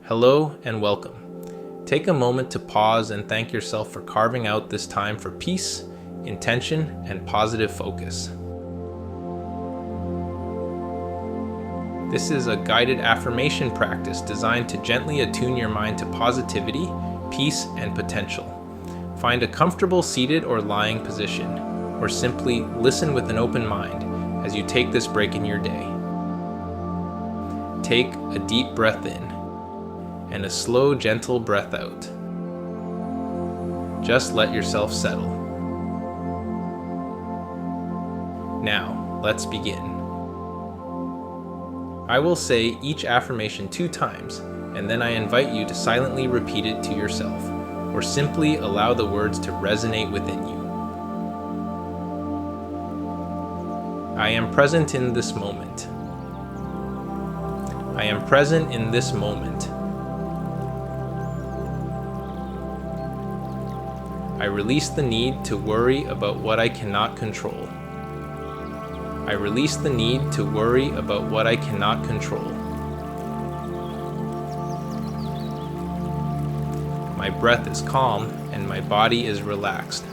Hello and welcome. Take a moment to pause and thank yourself for carving out this time for peace, intention, and positive focus. This is a guided affirmation practice designed to gently attune your mind to positivity, peace, and potential. Find a comfortable seated or lying position, or simply listen with an open mind as you take this break in your day. Take a deep breath in and a slow, gentle breath out. Just let yourself settle. Now, let's begin. I will say each affirmation 2 times, and then I invite you to silently repeat it to yourself, or simply allow the words to resonate within you. I am present in this moment. I am present in this moment. I release the need to worry about what I cannot control. I release the need to worry about what I cannot control. My breath is calm and my body is relaxed.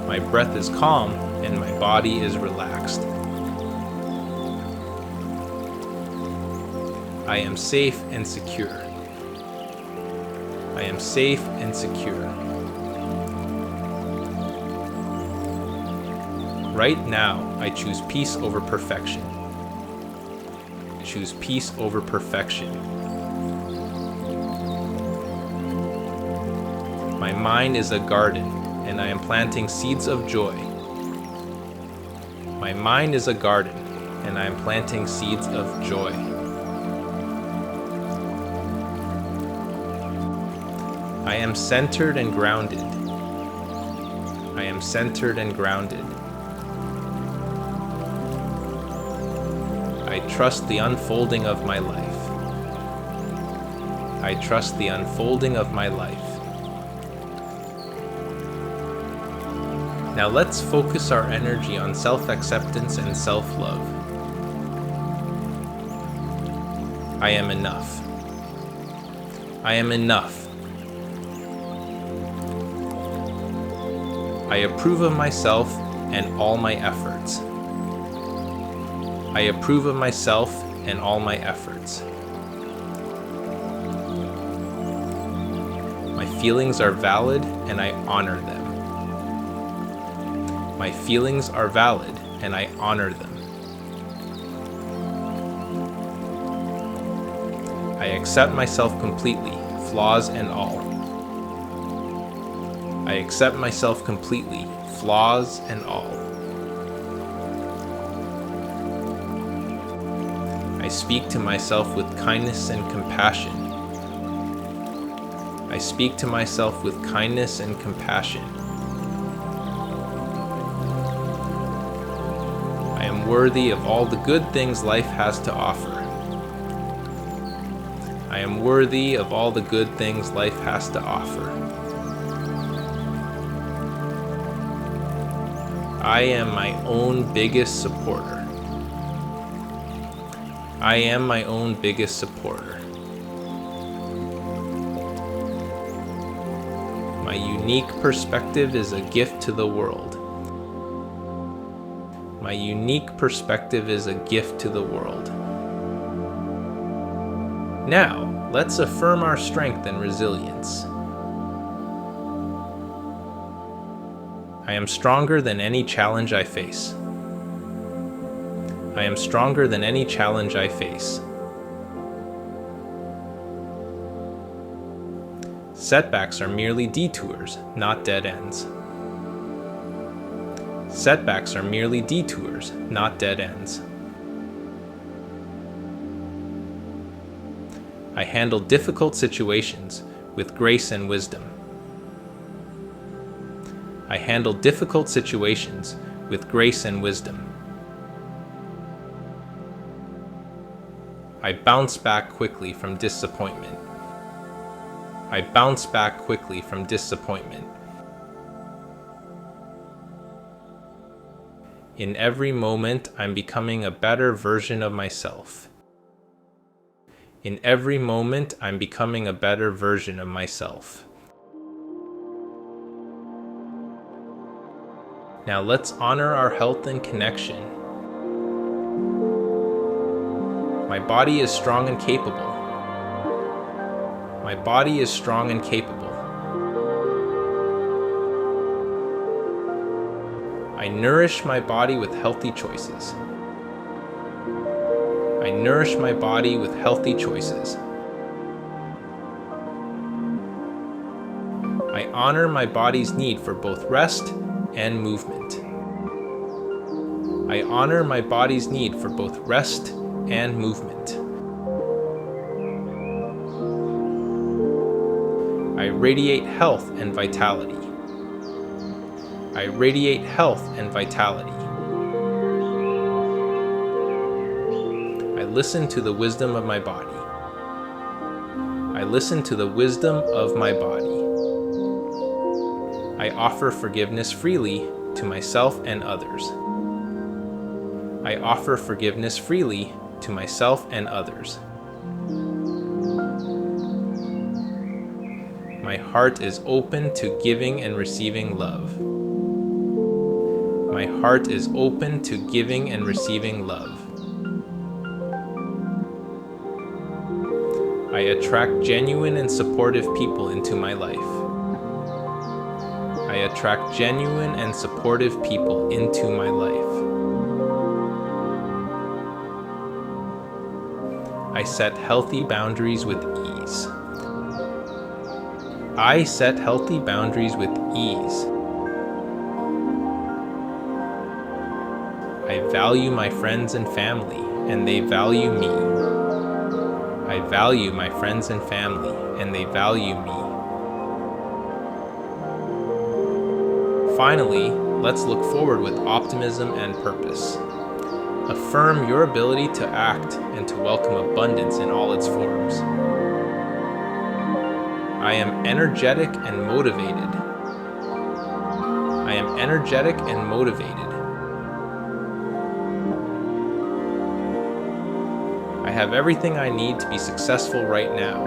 My breath is calm and my body is relaxed. I am safe and secure. I am safe and secure. Right now, I choose peace over perfection. Choose peace over perfection. My mind is a garden, and I am planting seeds of joy. My mind is a garden, and I am planting seeds of joy. I am centered and grounded. I am centered and grounded. I trust the unfolding of my life. I trust the unfolding of my life. Now let's focus our energy on self-acceptance and self-love. I am enough. I am enough. I approve of myself and all my efforts. I approve of myself and all my efforts. My feelings are valid and I honor them. My feelings are valid and I honor them. I accept myself completely, flaws and all. I accept myself completely, flaws and all. I speak to myself with kindness and compassion. I speak to myself with kindness and compassion. I am worthy of all the good things life has to offer. I am worthy of all the good things life has to offer. I am my own biggest supporter. I am my own biggest supporter. My unique perspective is a gift to the world. My unique perspective is a gift to the world. Now, let's affirm our strength and resilience. I am stronger than any challenge I face. I am stronger than any challenge I face. Setbacks are merely detours, not dead ends. Setbacks are merely detours, not dead ends. I handle difficult situations with grace and wisdom. I handle difficult situations with grace and wisdom. I bounce back quickly from disappointment. I bounce back quickly from disappointment. In every moment, I'm becoming a better version of myself. In every moment, I'm becoming a better version of myself. Now let's honor our health and connection. My body is strong and capable. My body is strong and capable. I nourish my body with healthy choices. I nourish my body with healthy choices. I honor my body's need for both rest and movement. I honor my body's need for both rest and movement. I radiate health and vitality. I radiate health and vitality. I listen to the wisdom of my body. I listen to the wisdom of my body. I offer forgiveness freely to myself and others. I offer forgiveness freely to myself and others. My heart is open to giving and receiving love. My heart is open to giving and receiving love. I attract genuine and supportive people into my life. I attract genuine and supportive people into my life. I set healthy boundaries with ease. I set healthy boundaries with ease. I value my friends and family, and they value me. I value my friends and family, and they value me. Finally, let's look forward with optimism and purpose. Affirm your ability to act and to welcome abundance in all its forms. I am energetic and motivated. I am energetic and motivated. I have everything I need to be successful right now.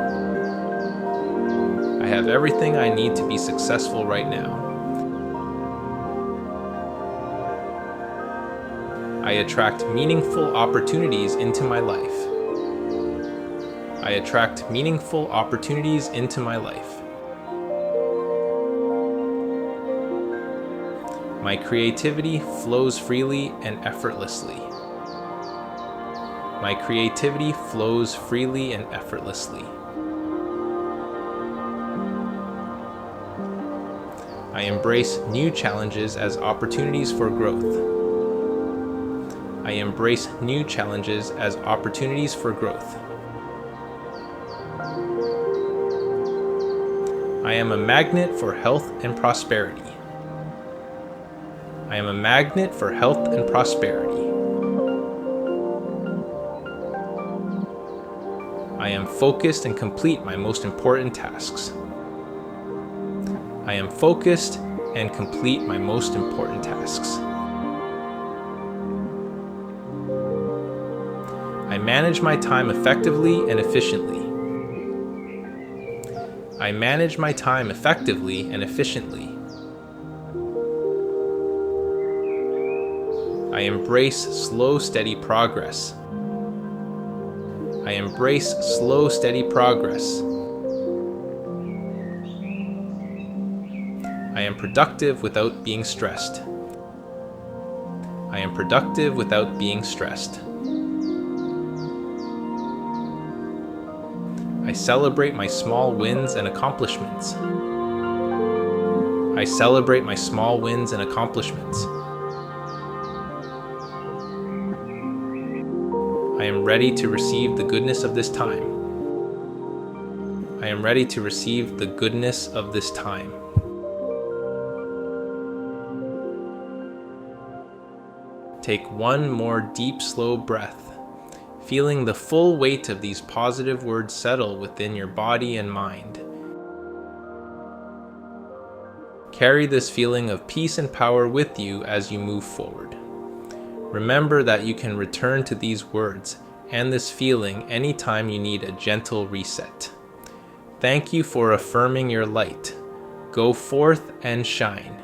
I have everything I need to be successful right now. I attract meaningful opportunities into my life. I attract meaningful opportunities into my life. My creativity flows freely and effortlessly. My creativity flows freely and effortlessly. I embrace new challenges as opportunities for growth. I embrace new challenges as opportunities for growth. I am a magnet for health and prosperity. I am a magnet for health and prosperity. I am focused and complete my most important tasks. I am focused and complete my most important tasks. I manage my time effectively and efficiently. I manage my time effectively and efficiently. I embrace slow, steady progress. I embrace slow, steady progress. I am productive without being stressed. I am productive without being stressed. I celebrate my small wins and accomplishments. I celebrate my small wins and accomplishments. I am ready to receive the goodness of this time. I am ready to receive the goodness of this time. Take one more deep, slow breath, feeling the full weight of these positive words settle within your body and mind. Carry this feeling of peace and power with you as you move forward. Remember that you can return to these words and this feeling anytime you need a gentle reset. Thank you for affirming your light. Go forth and shine.